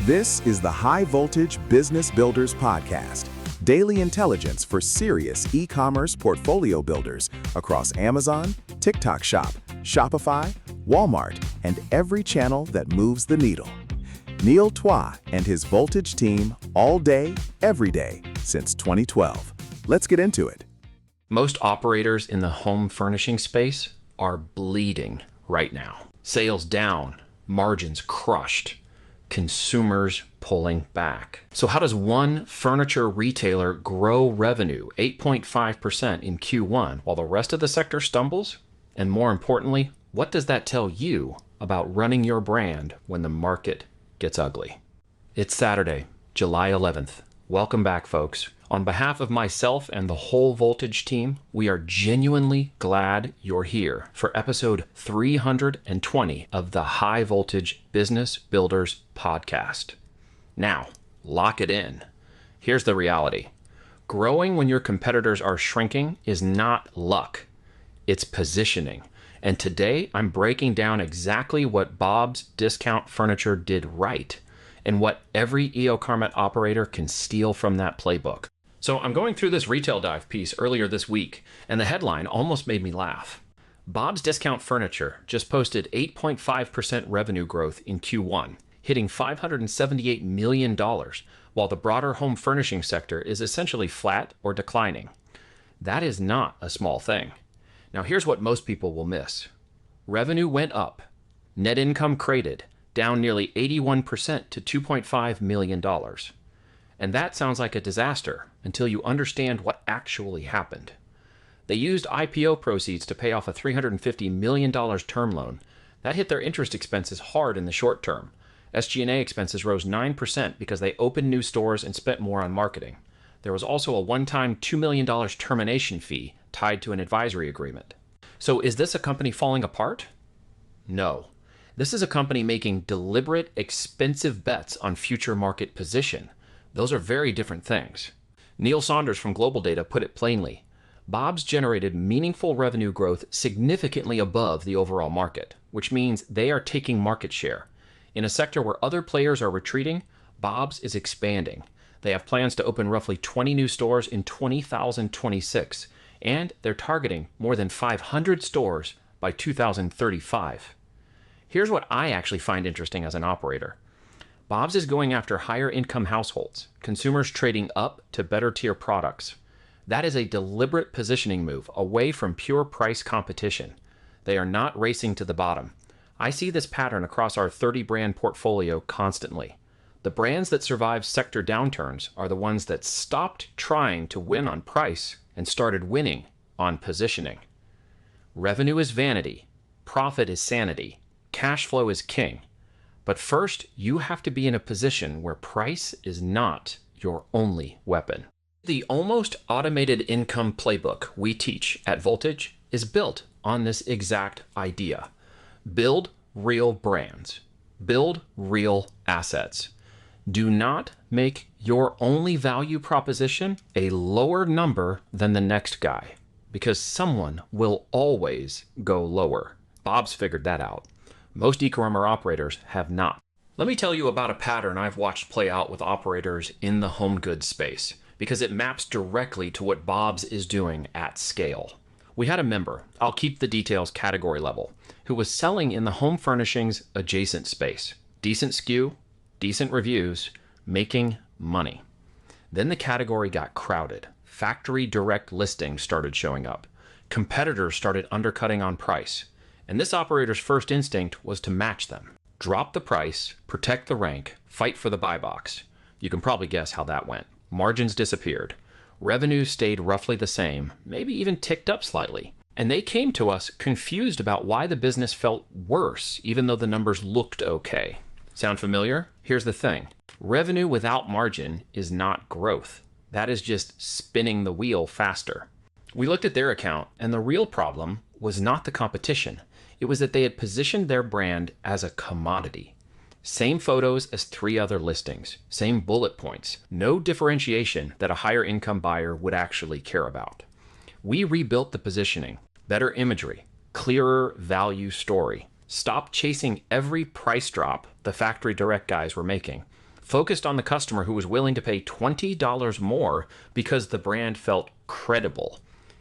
This is the High Voltage Business Builders Podcast, daily intelligence for serious e-commerce portfolio builders across Amazon, TikTok Shop, Shopify, Walmart, and every channel that moves the needle. Neil Twa and his Voltage team all day, every day, since 2012. Let's get into it. Most operators in the home furnishing space are bleeding right now. Sales down, margins crushed, consumers pulling back. So how does one furniture retailer grow revenue 8.5% in Q1 while the rest of the sector stumbles? And more importantly, what does that tell you about running your brand when the market gets ugly? It's Saturday, July 11th. Welcome back, folks. On behalf of myself and the whole Voltage team, we are genuinely glad you're here for episode 320 of the High Voltage Business Builders Podcast. Now, lock it in. Here's the reality. Growing when your competitors are shrinking is not luck. It's positioning. And today, I'm breaking down exactly what Bob's Discount Furniture did right and what every Ecommerce operator can steal from that playbook. So I'm going through this Retail Dive piece earlier this week, and the headline almost made me laugh. Bob's Discount Furniture just posted 8.5% revenue growth in Q1, hitting $578 million, while the broader home furnishing sector is essentially flat or declining. That is not a small thing. Now here's what most people will miss. Revenue went up. Net income created, down nearly 81% to $2.5 million. And that sounds like a disaster until you understand what actually happened. They used IPO proceeds to pay off a $350 million term loan. That hit their interest expenses hard in the short term. SG&A expenses rose 9% because they opened new stores and spent more on marketing. There was also a one-time $2 million termination fee tied to an advisory agreement. So is this a company falling apart? No. This is a company making deliberate, expensive bets on future market position. Those are very different things. Neil Saunders from Global Data put it plainly. Bob's generated meaningful revenue growth significantly above the overall market, which means they are taking market share. In a sector where other players are retreating, Bob's is expanding. They have plans to open roughly 20 new stores in 2026, and they're targeting more than 500 stores by 2035. Here's what I actually find interesting as an operator. Bob's is going after higher income households, consumers trading up to better tier products. That is a deliberate positioning move away from pure price competition. They are not racing to the bottom. I see this pattern across our 30 brand portfolio constantly. The brands that survive sector downturns are the ones that stopped trying to win on price and started winning on positioning. Revenue is vanity. Profit is sanity. Cash flow is king. But first, you have to be in a position where price is not your only weapon. The almost automated income playbook we teach at Voltage is built on this exact idea. Build real brands. Build real assets. Do not make your only value proposition a lower number than the next guy, because someone will always go lower. Bob's figured that out. Most e-commerce operators have not. Let me tell you about a pattern I've watched play out with operators in the home goods space, because it maps directly to what Bob's is doing at scale. We had a member, I'll keep the details category level, who was selling in the home furnishings adjacent space. Decent SKU, decent reviews, making money. Then the category got crowded. Factory direct listings started showing up. Competitors started undercutting on price. And this operator's first instinct was to match them. Drop the price, protect the rank, fight for the buy box. You can probably guess how that went. Margins disappeared. Revenue stayed roughly the same, maybe even ticked up slightly. And they came to us confused about why the business felt worse, even though the numbers looked okay. Sound familiar? Here's the thing. Revenue without margin is not growth. That is just spinning the wheel faster. We looked at their account, and the real problem was not the competition. It was that they had positioned their brand as a commodity. Same photos as 3 other listings, same bullet points, no differentiation that a higher income buyer would actually care about. We rebuilt the positioning, better imagery, clearer value story. Stop chasing every price drop the factory direct guys were making. focused on the customer who was willing to pay $20 more because the brand felt credible.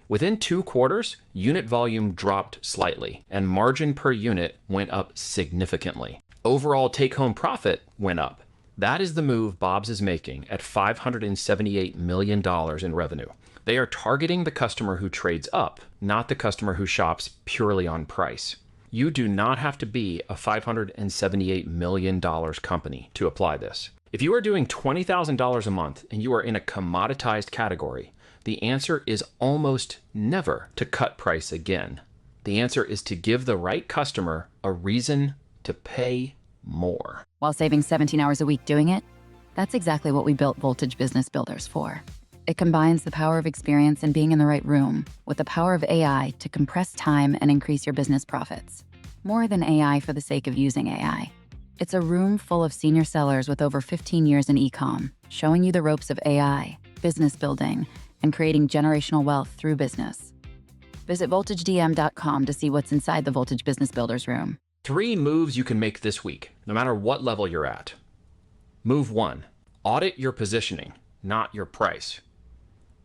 Within 2 quarters, unit volume dropped slightly, and margin per unit went up significantly. Overall take-home profit went up. That is the move Bob's is making at $578 million in revenue. They are targeting the customer who trades up, not the customer who shops purely on price. You do not have to be a $578 million company to apply this. If you are doing $20,000 a month and you are in a commoditized category, the answer is almost never to cut price again. The answer is to give the right customer a reason to pay more. While saving 17 hours a week doing it, that's exactly what we built Voltage Business Builders for. It combines the power of experience and being in the right room with the power of AI to compress time and increase your business profits. More than AI for the sake of using AI. It's a room full of senior sellers with over 15 years in e-com, showing you the ropes of AI, business building, and creating generational wealth through business. Visit voltagedm.com to see what's inside the Voltage Business Builders room. 3 moves you can make this week, no matter what level you're at. Move 1, audit your positioning, not your price.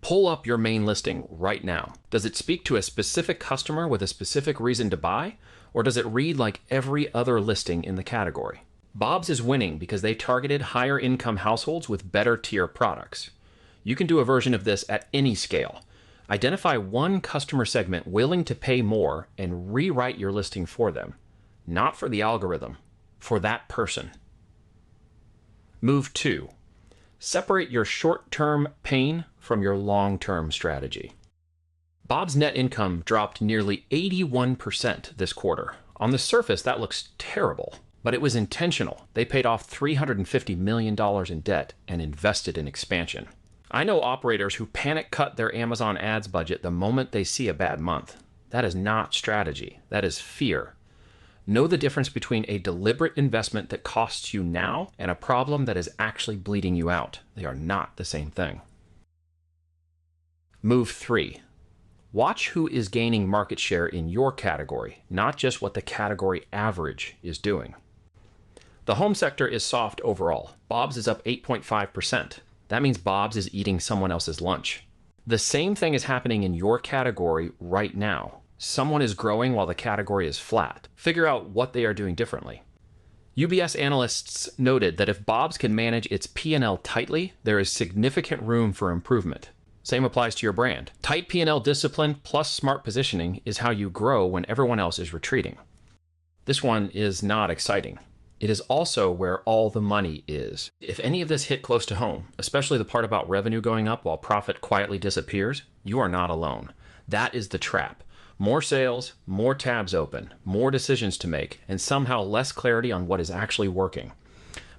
Pull up your main listing right now. Does it speak to a specific customer with a specific reason to buy, or does it read like every other listing in the category? Bob's is winning because they targeted higher income households with better tier products. You can do a version of this at any scale. Identify one customer segment willing to pay more and rewrite your listing for them. Not for the algorithm, for that person. Move 2. Separate your short-term pain from your long-term strategy. Bob's net income dropped nearly 81% this quarter. On the surface, that looks terrible, but it was intentional. They paid off $350 million in debt and invested in expansion. I know operators who panic cut their Amazon ads budget the moment they see a bad month. That is not strategy. That is fear. Know the difference between a deliberate investment that costs you now and a problem that is actually bleeding you out. They are not the same thing. Move 3. Watch who is gaining market share in your category, not just what the category average is doing. The home sector is soft overall. Bob's is up 8.5%. That means Bob's is eating someone else's lunch. The same thing is happening in your category right now. Someone is growing while the category is flat. Figure out what they are doing differently. UBS analysts noted that if Bob's can manage its P&L tightly, there is significant room for improvement. Same applies to your brand. Tight P&L discipline plus smart positioning is how you grow when everyone else is retreating. This one is not exciting. It is also where all the money is. If any of this hit close to home, especially the part about revenue going up while profit quietly disappears, you are not alone. That is the trap. More sales, more tabs open, more decisions to make, and somehow less clarity on what is actually working.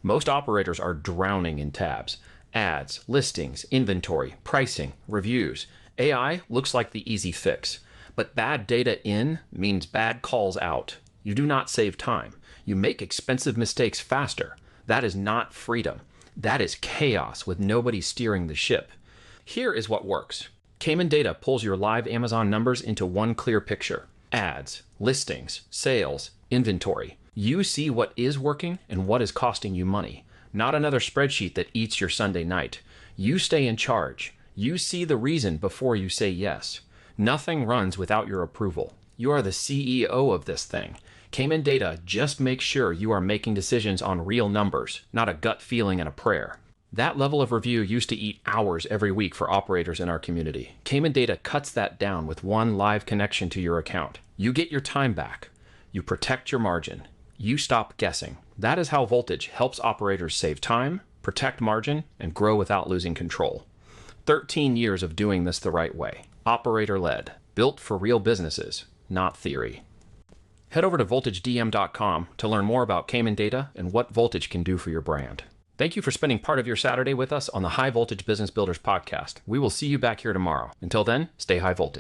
Most operators are drowning in tabs. Ads, listings, inventory, pricing, reviews. AI looks like the easy fix. But bad data in means bad calls out. You do not save time. You make expensive mistakes faster. That is not freedom. That is chaos with nobody steering the ship. Here is what works. Caiman Data pulls your live Amazon numbers into one clear picture. Ads, listings, sales, inventory. You see what is working and what is costing you money. Not another spreadsheet that eats your Sunday night. You stay in charge. You see the reason before you say yes. Nothing runs without your approval. You are the CEO of this thing. Caiman Data just makes sure you are making decisions on real numbers, not a gut feeling and a prayer. That level of review used to eat hours every week for operators in our community. Caiman Data cuts that down with one live connection to your account. You get your time back. You protect your margin. You stop guessing. That is how Voltage helps operators save time, protect margin, and grow without losing control. 13 years of doing this the right way. Operator-led. Built for real businesses, not theory. Head over to voltagedm.com to learn more about Caiman Data and what Voltage can do for your brand. Thank you for spending part of your Saturday with us on the High Voltage Business Builders podcast. We will see you back here tomorrow. Until then, stay high voltage.